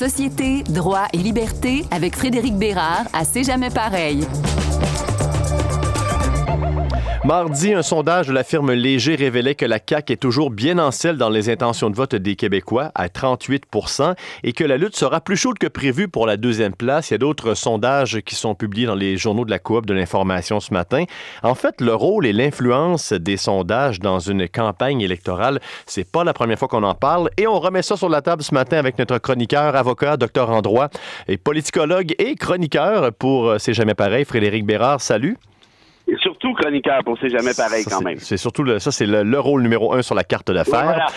Société, droit et liberté avec Frédéric Bérard à C'est jamais pareil. Mardi, un sondage de la firme Léger révélait que la CAQ est toujours bien en selle dans les intentions de vote des Québécois, à 38 %, et que la lutte sera plus chaude que prévu pour la deuxième place. Il y a d'autres sondages qui sont publiés dans les journaux de la Coop de l'information ce matin. En fait, le rôle et l'influence des sondages dans une campagne électorale, c'est pas la première fois qu'on en parle, et on remet ça sur la table ce matin avec notre chroniqueur, avocat, docteur en droit, et politicologue et chroniqueur pour C'est jamais pareil, Frédéric Bérard. Salut! Et surtout chroniqueur, pour C'est jamais pareil quand même. C'est surtout le rôle numéro 1 sur la carte d'affaires.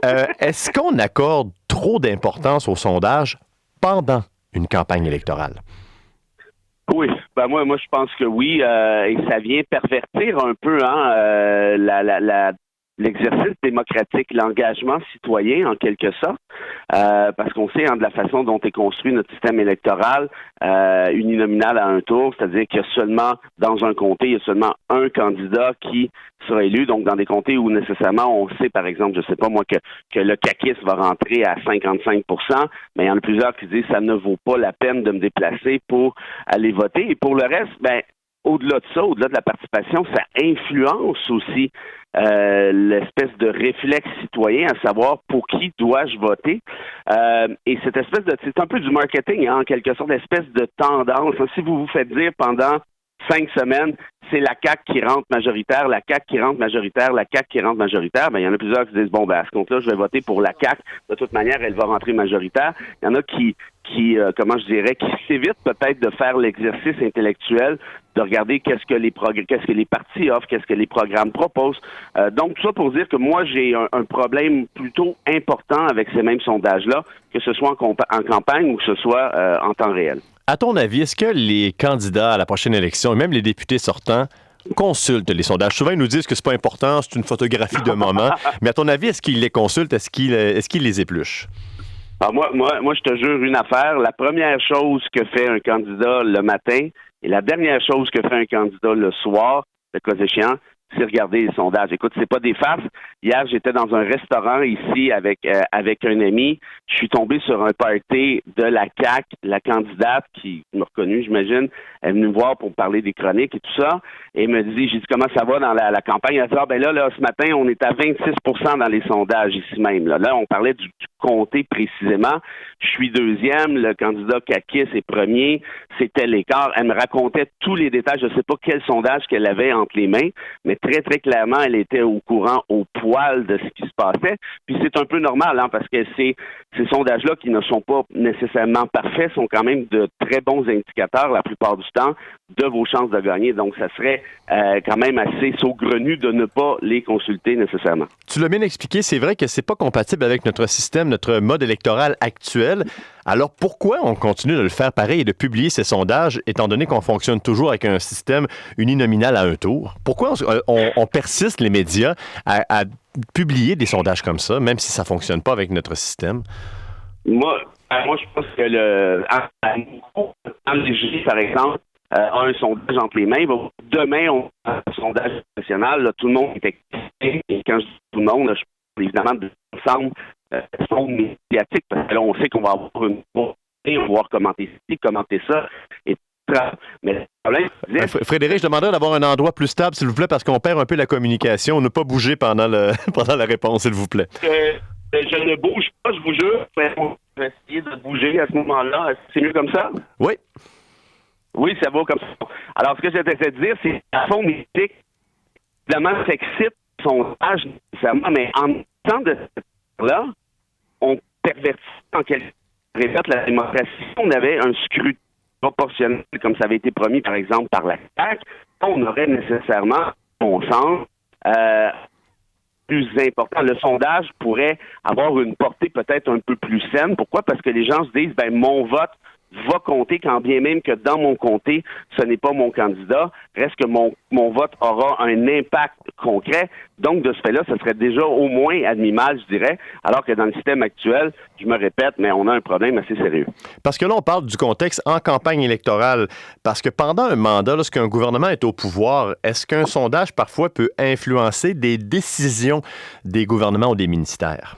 Voilà. Est-ce qu'on accorde trop d'importance au sondage pendant une campagne électorale? Oui, moi je pense que oui, et ça vient pervertir un peu l'exercice démocratique, l'engagement citoyen en quelque sorte, parce qu'on sait de la façon dont est construit notre système électoral, uninominal à un tour, c'est-à-dire qu'il y a seulement, dans un comté, il y a seulement un candidat qui sera élu, donc dans des comtés où nécessairement on sait, par exemple, je sais pas moi, que le caquiste va rentrer à 55 %, mais il y en a plusieurs qui disent ça ne vaut pas la peine de me déplacer pour aller voter, et pour le reste, au-delà de ça, au-delà de la participation, ça influence aussi l'espèce de réflexe citoyen à savoir pour qui dois-je voter. Et cette espèce c'est un peu du marketing, en quelque sorte, espèce de tendance. Si vous vous faites dire pendant 5 semaines, c'est la CAQ qui rentre majoritaire, la CAQ qui rentre majoritaire, la CAQ qui rentre majoritaire, il y en a plusieurs qui disent, à ce compte-là, je vais voter pour la CAQ. De toute manière, elle va rentrer majoritaire. Il y en a qui s'évitent peut-être de faire l'exercice intellectuel, de regarder qu'est-ce que les partis offrent, qu'est-ce que les programmes proposent. Donc, tout ça pour dire que moi, j'ai un problème plutôt important avec ces mêmes sondages-là, que ce soit en campagne ou que ce soit en temps réel. À ton avis, est-ce que les candidats à la prochaine élection, et même les députés sortants, consultent les sondages? Souvent, ils nous disent que c'est pas important, c'est une photographie de moment. Mais à ton avis, est-ce qu'ils les consultent? Est-ce qu'ils les épluchent? Alors moi, je te jure une affaire. La première chose que fait un candidat le matin et la dernière chose que fait un candidat le soir, le cas échéant, c'est regarder les sondages. Écoute, c'est pas des farces. Hier, j'étais dans un restaurant ici avec un ami. Je suis tombé sur un party de la CAQ, la candidate qui m'a reconnu, j'imagine. Elle est venue me voir pour parler des chroniques et tout ça. Et elle me dit, j'ai dit, comment ça va dans la campagne? Elle a dit, là, ce matin, on est à 26 % dans les sondages ici même. Là, on parlait du comté précisément. Je suis deuxième, le candidat caquiste est premier. C'était l'écart. Elle me racontait tous les détails. Je ne sais pas quel sondage qu'elle avait entre les mains, mais très, très clairement, elle était au courant, au poil de ce qui se passait. Puis c'est un peu normal, parce que ces sondages-là, qui ne sont pas nécessairement parfaits, sont quand même de très bons indicateurs, la plupart du temps, de vos chances de gagner. Donc, ça serait quand même assez saugrenu de ne pas les consulter nécessairement. Tu l'as bien expliqué, c'est vrai que c'est pas compatible avec notre système, notre mode électoral actuel. Alors, pourquoi on continue de le faire pareil et de publier ces sondages, étant donné qu'on fonctionne toujours avec un système uninominal à un tour? Pourquoi on persiste, les médias, à publier des sondages comme ça, même si ça ne fonctionne pas avec notre système? Moi, je pense que en Léger, par exemple, a un sondage entre les mains. Demain, on a un sondage national. Là, tout le monde est excité. Et quand je dis tout le monde, je parle évidemment de l'ensemble son médiatique, parce que là, on sait qu'on va avoir une on va voir commenter ci, commenter ça. Mais le problème, Frédéric, je demanderais d'avoir un endroit plus stable, s'il vous plaît, parce qu'on perd un peu la communication. Ne pas bouger pendant la réponse, s'il vous plaît. Je ne bouge pas, je vous jure. On va essayer de bouger à ce moment-là. C'est mieux comme ça? Oui. Oui, ça va comme ça. Alors, ce que j'essaie de dire, c'est la fond médiatique, évidemment, s'excite son âge nécessairement, mais en temps de là, on pervertit en quelque sorte la démocratie. On avait un scrutin proportionnel, comme ça avait été promis, par exemple, par la CAQ, on aurait nécessairement, à mon sens, plus important. Le sondage pourrait avoir une portée peut-être un peu plus saine. Pourquoi? Parce que les gens se disent, mon vote va compter, quand bien même que dans mon comté, ce n'est pas mon candidat. Reste que mon vote aura un impact concret. Donc, de ce fait-là, ce serait déjà au moins à demi-mal, je dirais, alors que dans le système actuel, je me répète, mais on a un problème assez sérieux. Parce que là, on parle du contexte en campagne électorale. Parce que pendant un mandat, lorsqu'un gouvernement est au pouvoir, est-ce qu'un sondage, parfois, peut influencer des décisions des gouvernements ou des ministères?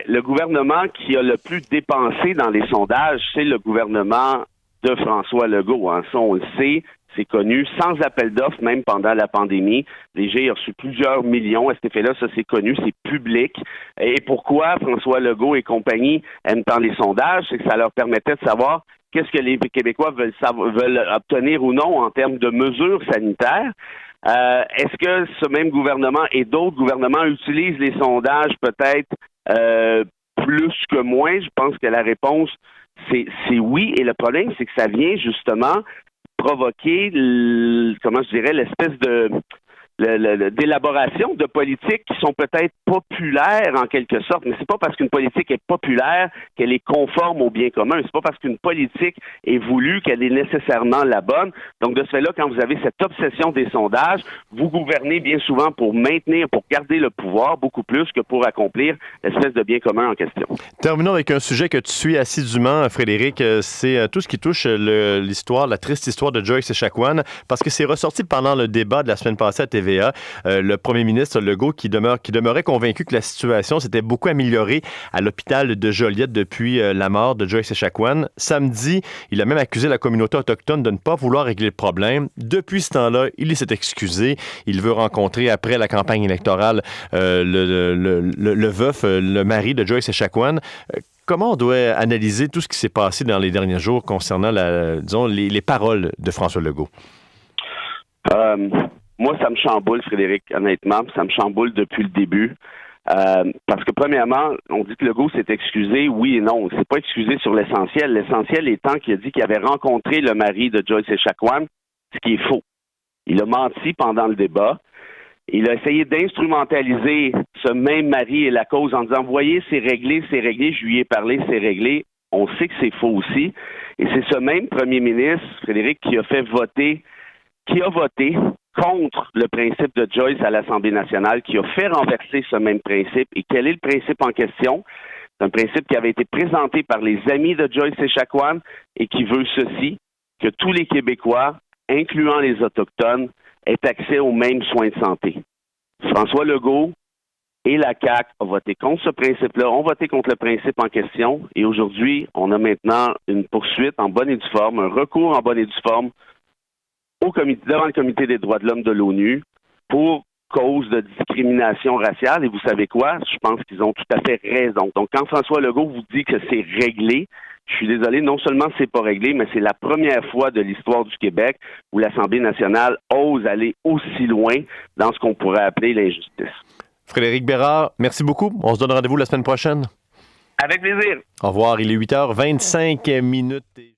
Le gouvernement qui a le plus dépensé dans les sondages, c'est le gouvernement de François Legault. Hein. Ça, on le sait, c'est connu. Sans appel d'offres, même pendant la pandémie, Léger a reçu plusieurs millions. À cet effet-là, ça, c'est connu, c'est public. Et pourquoi François Legault et compagnie aiment tant les sondages? C'est que ça leur permettait de savoir qu'est-ce que les Québécois veulent obtenir ou non en termes de mesures sanitaires. Est-ce que ce même gouvernement et d'autres gouvernements utilisent les sondages peut-être plus que moins? Je pense que la réponse, c'est oui. Et le problème, c'est que ça vient justement provoquer, l'espèce d'élaboration de politiques qui sont peut-être populaires en quelque sorte, mais c'est pas parce qu'une politique est populaire qu'elle est conforme au bien commun. C'est pas parce qu'une politique est voulue qu'elle est nécessairement la bonne. Donc, de ce fait-là, quand vous avez cette obsession des sondages, vous gouvernez bien souvent pour garder le pouvoir, beaucoup plus que pour accomplir l'espèce de bien commun en question. Terminons avec un sujet que tu suis assidûment, Frédéric. C'est tout ce qui touche la triste histoire de Joyce Echaquan, parce que c'est ressorti pendant le débat de la semaine passée à TVA. Le premier ministre Legault qui demeurait convaincu que la situation s'était beaucoup améliorée à l'hôpital de Joliette depuis la mort de Joyce Echaquan. Samedi, il a même accusé la communauté autochtone de ne pas vouloir régler le problème. Depuis ce temps-là, il s'est excusé. Il veut rencontrer, après la campagne électorale, le veuf, le mari de Joyce Echaquan. Comment on doit analyser tout ce qui s'est passé dans les derniers jours concernant les paroles de François Legault? Moi, ça me chamboule, Frédéric, honnêtement. Ça me chamboule depuis le début. Parce que, premièrement, on dit que Legault s'est excusé. Oui et non. Il s'est pas excusé sur l'essentiel. L'essentiel étant qu'il a dit qu'il avait rencontré le mari de Joyce Echaquan, ce qui est faux. Il a menti pendant le débat. Il a essayé d'instrumentaliser ce même mari et la cause en disant « Voyez, c'est réglé, je lui ai parlé, c'est réglé ». On sait que c'est faux aussi. Et c'est ce même premier ministre, Frédéric, qui a voté contre le principe de Joyce à l'Assemblée nationale, qui a fait renverser ce même principe. Et quel est le principe en question? C'est un principe qui avait été présenté par les amis de Joyce Echaquan et qui veut ceci, que tous les Québécois, incluant les Autochtones, aient accès aux mêmes soins de santé. François Legault et la CAQ ont voté contre ce principe-là, ont voté contre le principe en question, et aujourd'hui, on a maintenant une poursuite en bonne et due forme, un recours en bonne et due forme devant le Comité des droits de l'homme de l'ONU pour cause de discrimination raciale. Et vous savez quoi? Je pense qu'ils ont tout à fait raison. Donc, quand François Legault vous dit que c'est réglé, je suis désolé, non seulement c'est pas réglé, mais c'est la première fois de l'histoire du Québec où l'Assemblée nationale ose aller aussi loin dans ce qu'on pourrait appeler l'injustice. Frédéric Bérard, merci beaucoup. On se donne rendez-vous la semaine prochaine. Avec plaisir. Au revoir. Il est 8h25.